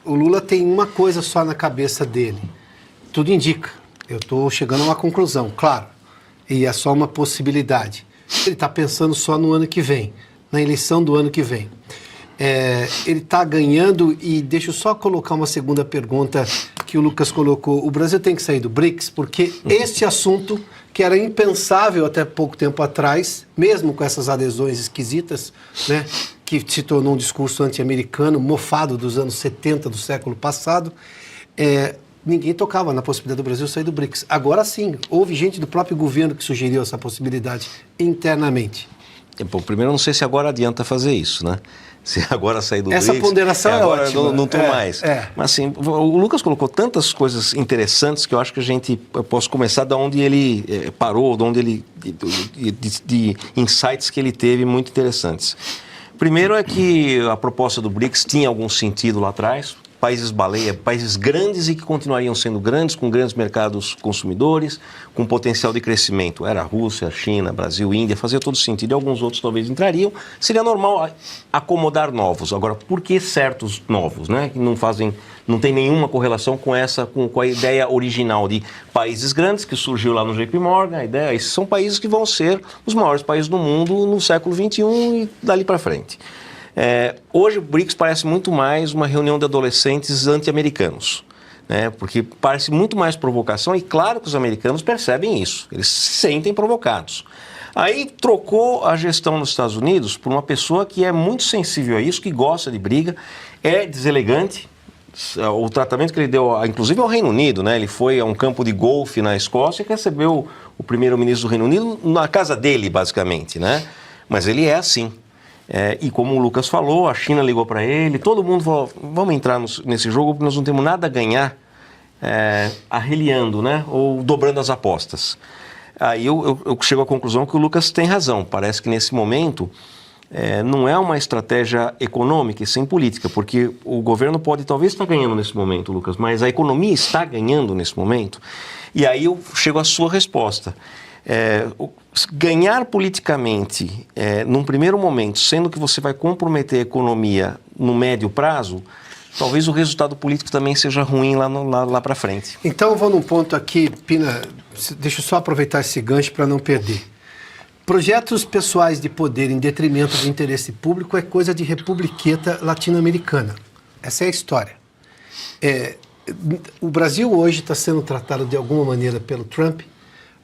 o Lula tem uma coisa só na cabeça dele. Tudo indica. Eu estou chegando a uma conclusão, claro. E é só uma possibilidade. Ele está pensando só no ano que vem, na eleição do ano que vem. Ele está ganhando, e deixa eu só colocar uma segunda pergunta que o Lucas colocou. O Brasil tem que sair do BRICS, porque este assunto, que era impensável até pouco tempo atrás, mesmo com essas adesões esquisitas, né, que se tornou um discurso anti-americano, mofado dos anos 70 do século passado, ninguém tocava na possibilidade do Brasil sair do BRICS. Agora sim, houve gente do próprio governo que sugeriu essa possibilidade internamente. Bom, primeiro, eu não sei se agora adianta fazer isso, né? Se agora sair do BRICS... Essa ponderação é agora ótima. Não estou mais. Mas assim, o Lucas colocou tantas coisas interessantes que eu acho que eu posso começar de onde ele parou, de onde ele... de insights que ele teve muito interessantes. Primeiro é que a proposta do BRICS tinha algum sentido lá atrás. Países baleia, países grandes e que continuariam sendo grandes, com grandes mercados consumidores, com potencial de crescimento. Era a Rússia, a China, Brasil, Índia, fazia todo sentido. E alguns outros talvez entrariam. Seria normal acomodar novos. Agora, por que certos novos, né? Que não tem nenhuma correlação com a ideia original de países grandes, que surgiu lá no JP Morgan. A ideia, esses são países que vão ser os maiores países do mundo no século XXI e dali para frente. Hoje o BRICS parece muito mais uma reunião de adolescentes anti-americanos, né? Porque parece muito mais provocação, e claro que os americanos percebem isso, eles se sentem provocados. Aí trocou a gestão nos Estados Unidos por uma pessoa que é muito sensível a isso, que gosta de briga, é deselegante. O tratamento que ele deu, inclusive ao Reino Unido, né? Ele foi a um campo de golfe na Escócia e recebeu o primeiro-ministro do Reino Unido na casa dele, basicamente, né? Mas ele é assim. E como o Lucas falou, a China ligou para ele, todo mundo falou, vamos entrar nesse jogo porque nós não temos nada a ganhar arreliando, né? Ou dobrando as apostas. Aí eu chego à conclusão que o Lucas tem razão. Parece que nesse momento não é uma estratégia econômica e sim política, porque o governo pode talvez estar ganhando nesse momento, Lucas, mas a economia está ganhando nesse momento. E aí eu chego à sua resposta. Ganhar politicamente num primeiro momento, sendo que você vai comprometer a economia no médio prazo, talvez o resultado político também seja ruim lá para frente. Então eu vou num ponto aqui, Pina, deixa eu só aproveitar esse gancho para não perder. Projetos pessoais de poder em detrimento do interesse público é coisa de republiqueta latino-americana. Essa é a história. O Brasil hoje está sendo tratado de alguma maneira pelo Trump,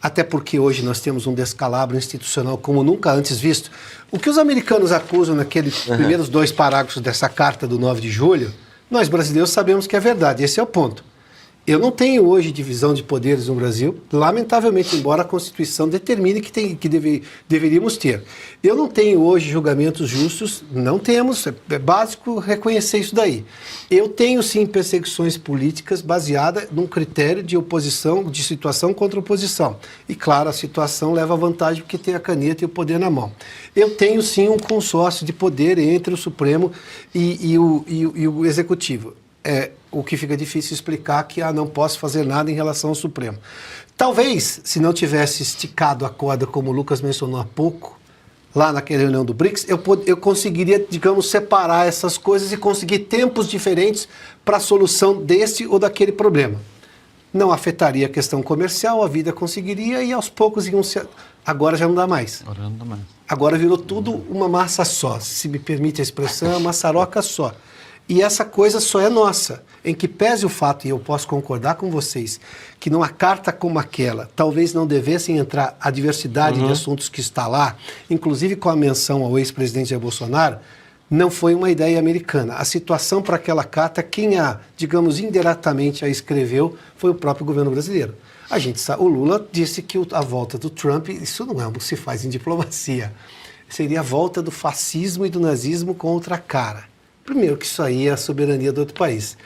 até porque hoje nós temos um descalabro institucional como nunca antes visto. O que os americanos acusam naqueles primeiros 2 parágrafos dessa carta do 9 de julho, nós brasileiros sabemos que é verdade, esse é o ponto. Eu não tenho hoje divisão de poderes no Brasil, lamentavelmente, embora a Constituição determine que deveríamos ter. Eu não tenho hoje julgamentos justos, não temos, é básico reconhecer isso daí. Eu tenho sim perseguições políticas baseadas num critério de oposição, de situação contra oposição. E claro, a situação leva vantagem porque tem a caneta e o poder na mão. Eu tenho sim um consórcio de poder entre o Supremo e o Executivo. O que fica difícil explicar que não posso fazer nada em relação ao Supremo. Talvez, se não tivesse esticado a corda, como o Lucas mencionou há pouco, lá naquela reunião do BRICS, eu conseguiria, digamos, separar essas coisas e conseguir tempos diferentes para a solução desse ou daquele problema. Não afetaria a questão comercial, a vida conseguiria e aos poucos iam se... Agora já não dá mais. Agora virou tudo uma massa só, se me permite a expressão, é uma maçaroca só. E essa coisa só é nossa, em que pese o fato, e eu posso concordar com vocês, que numa carta como aquela, talvez não devessem entrar a diversidade de assuntos que está lá, inclusive com a menção ao ex-presidente Jair Bolsonaro, não foi uma ideia americana. A situação para aquela carta, quem digamos, indiretamente a escreveu, foi o próprio governo brasileiro. O Lula disse que a volta do Trump, isso não é o que se faz em diplomacia, seria a volta do fascismo e do nazismo com outra cara. Primeiro que isso aí é a soberania do outro país.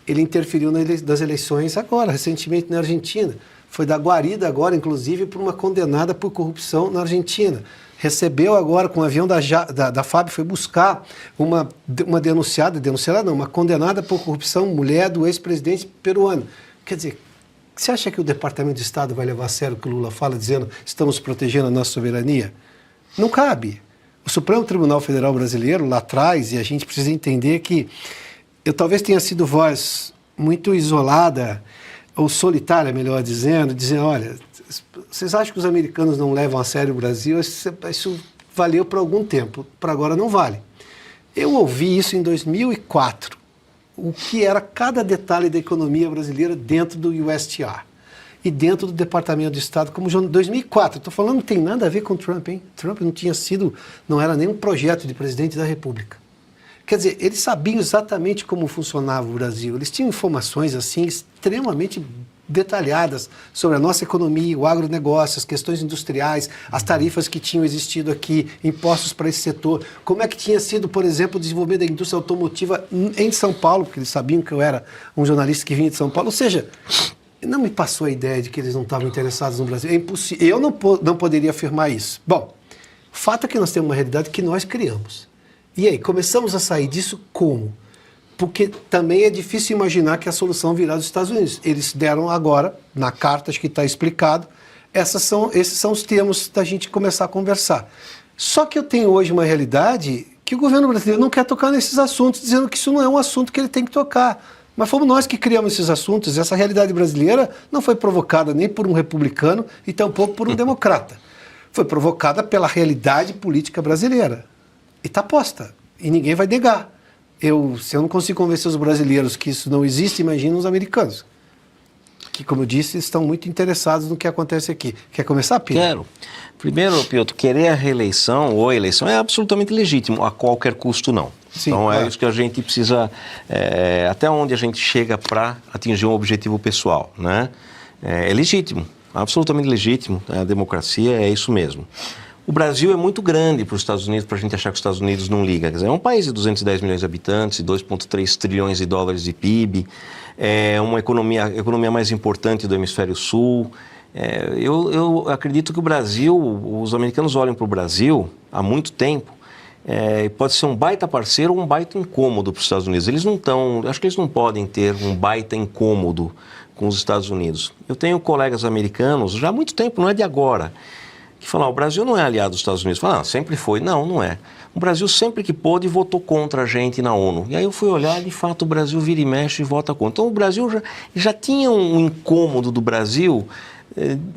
Ele interferiu nas eleições agora, recentemente na Argentina. Foi da guarida agora, inclusive, por uma condenada por corrupção na Argentina. Recebeu agora, com o avião da FAB, foi buscar uma uma condenada por corrupção, mulher do ex-presidente peruano. Quer dizer, você acha que o Departamento de Estado vai levar a sério o que o Lula fala, dizendo estamos protegendo a nossa soberania? Não cabe. O Supremo Tribunal Federal Brasileiro, lá atrás, e a gente precisa entender que eu talvez tenha sido voz muito isolada, ou solitária, melhor dizendo, olha, vocês acham que os americanos não levam a sério o Brasil? Isso valeu por algum tempo, para agora não vale. Eu ouvi isso em 2004, o que era cada detalhe da economia brasileira dentro do USTR e dentro do Departamento de Estado, como 2004. Estou falando, não tem nada a ver com Trump, hein? Trump não era nenhum projeto de presidente da República. Quer dizer, eles sabiam exatamente como funcionava o Brasil. Eles tinham informações assim extremamente detalhadas sobre a nossa economia, o agronegócio, as questões industriais, as tarifas que tinham existido aqui, impostos para esse setor, como é que tinha sido, por exemplo, o desenvolvimento da indústria automotiva em São Paulo, porque eles sabiam que eu era um jornalista que vinha de São Paulo. Ou seja, não me passou a ideia de que eles não estavam interessados no Brasil. É impossível. Eu não poderia afirmar isso. Bom, o fato é que nós temos uma realidade que nós criamos. E aí, começamos a sair disso como? Porque também é difícil imaginar que a solução virá dos Estados Unidos. Eles deram agora, na carta, acho que está explicado, esses são os termos da gente começar a conversar. Só que eu tenho hoje uma realidade que o governo brasileiro não quer tocar nesses assuntos, dizendo que isso não é um assunto que ele tem que tocar. Mas fomos nós que criamos esses assuntos. Essa realidade brasileira não foi provocada nem por um republicano e tampouco por um democrata. Foi provocada pela realidade política brasileira. E está posta. E ninguém vai negar. Se eu não consigo convencer os brasileiros que isso não existe, imagina os americanos. Que, como eu disse, estão muito interessados no que acontece aqui. Quer começar, Pio? Quero. Primeiro, Piotr, querer a reeleição ou a eleição é absolutamente legítimo, a qualquer custo não. Sim, então é isso que a gente precisa, até onde a gente chega para atingir um objetivo pessoal, né? É legítimo, absolutamente legítimo, a democracia é isso mesmo. O Brasil é muito grande para os Estados Unidos, para a gente achar que os Estados Unidos não liga. Quer dizer, é um país de 210 milhões de habitantes, 2,3 trilhões de dólares de PIB, é a economia mais importante do hemisfério sul. Eu acredito que o Brasil, os americanos olham para o Brasil há muito tempo, pode ser um baita parceiro ou um baita incômodo para os Estados Unidos. Acho que eles não podem ter um baita incômodo com os Estados Unidos. Eu tenho colegas americanos, já há muito tempo, não é de agora, que falam, o Brasil não é aliado dos Estados Unidos. Falam, sempre foi. Não, não é. O Brasil sempre que pôde votou contra a gente na ONU. E aí eu fui olhar, de fato, o Brasil vira e mexe e vota contra. Então o Brasil já tinha um incômodo do Brasil,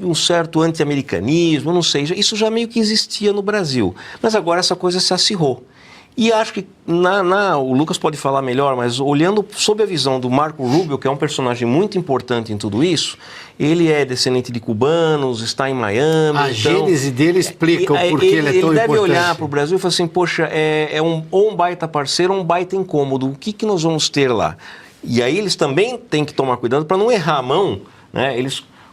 um certo anti-americanismo, não sei, isso já meio que existia no Brasil. Mas agora essa coisa se acirrou. E acho que, o Lucas pode falar melhor, mas olhando sob a visão do Marco Rubio, que é um personagem muito importante em tudo isso, ele é descendente de cubanos, está em Miami. A gênese dele explica o porquê ele é tão importante. Ele deve olhar para o Brasil e falar assim, poxa, ou um baita parceiro ou um baita incômodo, o que nós vamos ter lá? E aí eles também têm que tomar cuidado para não errar a mão, né?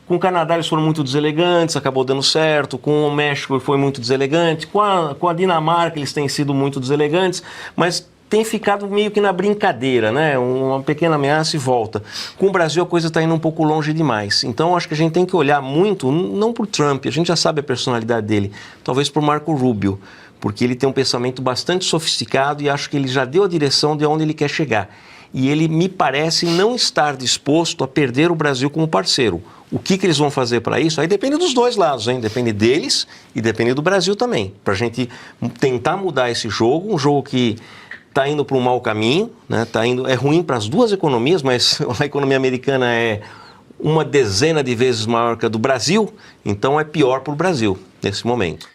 Com o Canadá eles foram muito deselegantes, acabou dando certo. Com o México foi muito deselegante. Com a Dinamarca eles têm sido muito deselegantes, mas tem ficado meio que na brincadeira, né? Uma pequena ameaça e volta. Com o Brasil a coisa está indo um pouco longe demais. Então acho que a gente tem que olhar muito, não para o Trump, a gente já sabe a personalidade dele, talvez para o Marco Rubio, porque ele tem um pensamento bastante sofisticado e acho que ele já deu a direção de onde ele quer chegar. E ele me parece não estar disposto a perder o Brasil como parceiro. O que eles vão fazer para isso? Aí depende dos dois lados, hein? Depende deles e depende do Brasil também. Para a gente tentar mudar esse jogo, um jogo que está indo para um mau caminho, né? É ruim para as duas economias, mas a economia americana é uma dezena de vezes maior que a do Brasil, então é pior para o Brasil nesse momento.